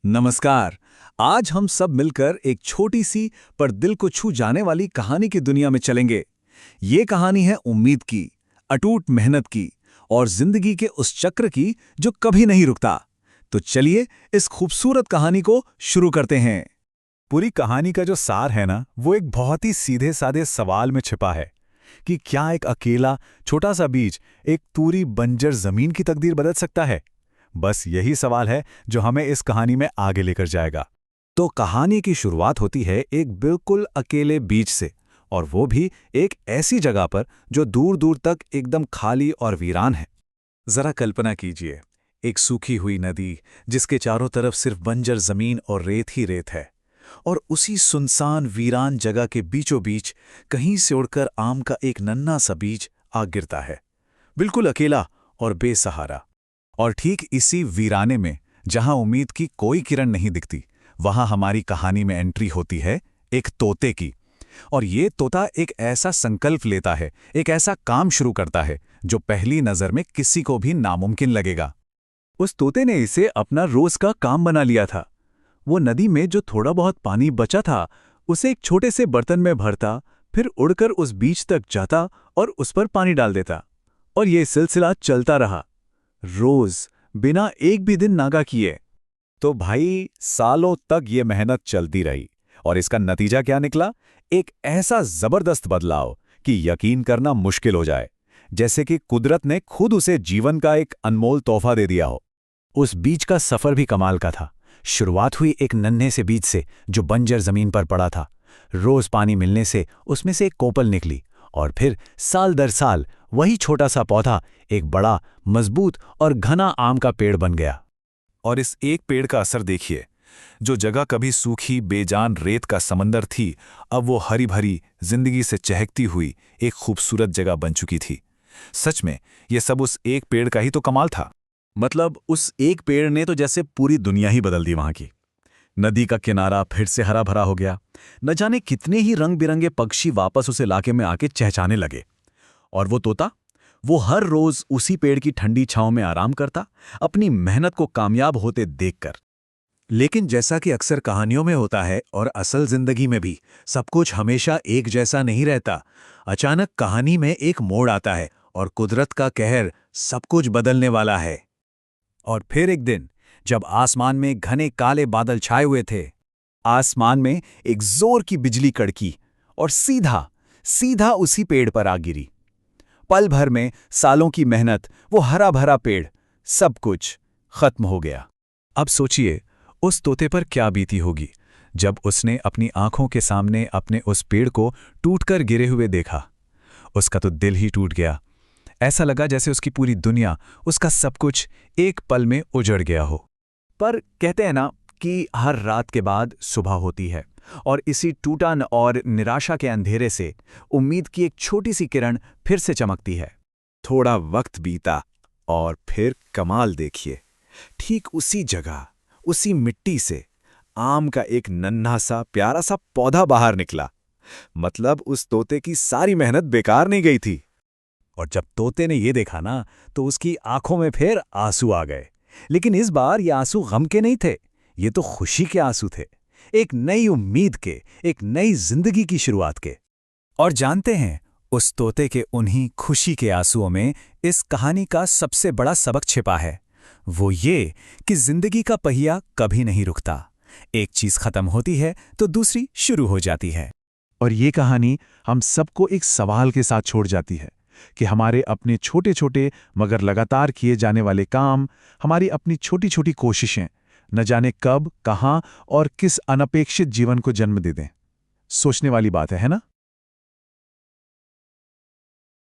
नमस्कार। आज हम सब मिलकर एक छोटी सी पर दिल को छू जाने वाली कहानी की दुनिया में चलेंगे। ये कहानी है उम्मीद की, अटूट मेहनत की और जिंदगी के उस चक्र की जो कभी नहीं रुकता। तो चलिए इस खूबसूरत कहानी को शुरू करते हैं। पूरी कहानी का जो सार है ना, वो एक बहुत ही सीधे साधे सवाल में छिपा है कि क्या एक अकेला छोटा सा बीज एक पूरी बंजर जमीन की तकदीर बदल सकता है। बस यही सवाल है जो हमें इस कहानी में आगे लेकर जाएगा। तो कहानी की शुरुआत होती है एक बिल्कुल अकेले बीच से, और वो भी एक ऐसी जगह पर जो दूर दूर तक एकदम खाली और वीरान है। जरा कल्पना कीजिए, एक सूखी हुई नदी जिसके चारों तरफ सिर्फ बंजर जमीन और रेत ही रेत है, और उसी सुनसान वीरान जगह के बीचों बीच कहीं से उड़कर आम का एक नन्हा सा बीज आ गिरता है, बिल्कुल अकेला और बेसहारा। और ठीक इसी वीराने में, जहां उम्मीद की कोई किरण नहीं दिखती, वहां हमारी कहानी में एंट्री होती है एक तोते की। और ये तोता एक ऐसा संकल्प लेता है, एक ऐसा काम शुरू करता है जो पहली नजर में किसी को भी नामुमकिन लगेगा। उस तोते ने इसे अपना रोज का काम बना लिया था। वो नदी में जो थोड़ा बहुत पानी बचा था उसे एक छोटे से बर्तन में भरता, फिर उड़कर उस बीज तक जाता और उस पर पानी डाल देता। और ये सिलसिला चलता रहा, रोज, बिना एक भी दिन नागा किए। तो भाई, सालों तक ये मेहनत चलती रही और इसका नतीजा क्या निकला? एक ऐसा जबरदस्त बदलाव कि यकीन करना मुश्किल हो जाए, जैसे कि कुदरत ने खुद उसे जीवन का एक अनमोल तोहफा दे दिया हो। उस बीज का सफर भी कमाल का था। शुरुआत हुई एक नन्हे से बीज से जो बंजर जमीन पर पड़ा था। रोज पानी मिलने से उसमें से एक कोपल निकली, और फिर साल दर साल वही छोटा सा पौधा एक बड़ा, मजबूत और घना आम का पेड़ बन गया। और इस एक पेड़ का असर देखिए। जो जगह कभी सूखी बेजान रेत का समंदर थी, अब वो हरी भरी, जिंदगी से चहकती हुई एक खूबसूरत जगह बन चुकी थी। सच में ये सब उस एक पेड़ का ही तो कमाल था। मतलब उस एक पेड़ ने तो जैसे पूरी दुनिया ही बदल दी। वहां की नदी का किनारा फिर से हरा भरा हो गया। न जाने कितने ही रंग बिरंगे पक्षी वापस उस इलाके में आके चहचहाने लगे। और वो तोता, वो हर रोज उसी पेड़ की ठंडी छांव में आराम करता, अपनी मेहनत को कामयाब होते देखकर। लेकिन जैसा कि अक्सर कहानियों में होता है और असल जिंदगी में भी, सब कुछ हमेशा एक जैसा नहीं रहता। अचानक कहानी में एक मोड़ आता है और कुदरत का कहर सब कुछ बदलने वाला है। और फिर एक दिन, जब आसमान में घने काले बादल छाए हुए थे, आसमान में एक जोर की बिजली कड़की और सीधा सीधा उसी पेड़ पर आ गिरी। पल भर में सालों की मेहनत, वो हरा भरा पेड़, सब कुछ खत्म हो गया। अब सोचिए उस तोते पर क्या बीती होगी जब उसने अपनी आंखों के सामने अपने उस पेड़ को टूटकर गिरे हुए देखा। उसका तो दिल ही टूट गया। ऐसा लगा जैसे उसकी पूरी दुनिया, उसका सब कुछ एक पल में उजड़ गया हो। पर कहते हैं ना कि हर रात के बाद सुबह होती है, और इसी टूटन और निराशा के अंधेरे से उम्मीद की एक छोटी सी किरण फिर से चमकती है। थोड़ा वक्त बीता और फिर कमाल देखिए। ठीक उसी जगह, उसी मिट्टी से आम का एक नन्हा सा प्यारा सा पौधा बाहर निकला। मतलब उस तोते की सारी मेहनत बेकार नहीं गई थी। और जब तोते ने ये देखा ना, तो उसकी आंखों में फिर आंसू आ गए। लेकिन इस बार ये आंसू गम के नहीं थे, ये तो खुशी के आंसू थे। एक नई उम्मीद के, एक नई जिंदगी की शुरुआत के। और जानते हैं, उस तोते के उन्हीं खुशी के आंसुओं में इस कहानी का सबसे बड़ा सबक छिपा है। वो ये कि जिंदगी का पहिया कभी नहीं रुकता। एक चीज खत्म होती है तो दूसरी शुरू हो जाती है। और ये कहानी हम सबको एक सवाल के साथ छोड़ जाती है कि हमारे अपने छोटे छोटे मगर लगातार किए जाने वाले काम, हमारी अपनी छोटी छोटी कोशिशें न जाने कब, कहां और किस अनपेक्षित जीवन को जन्म दे दें। सोचने वाली बात है ना?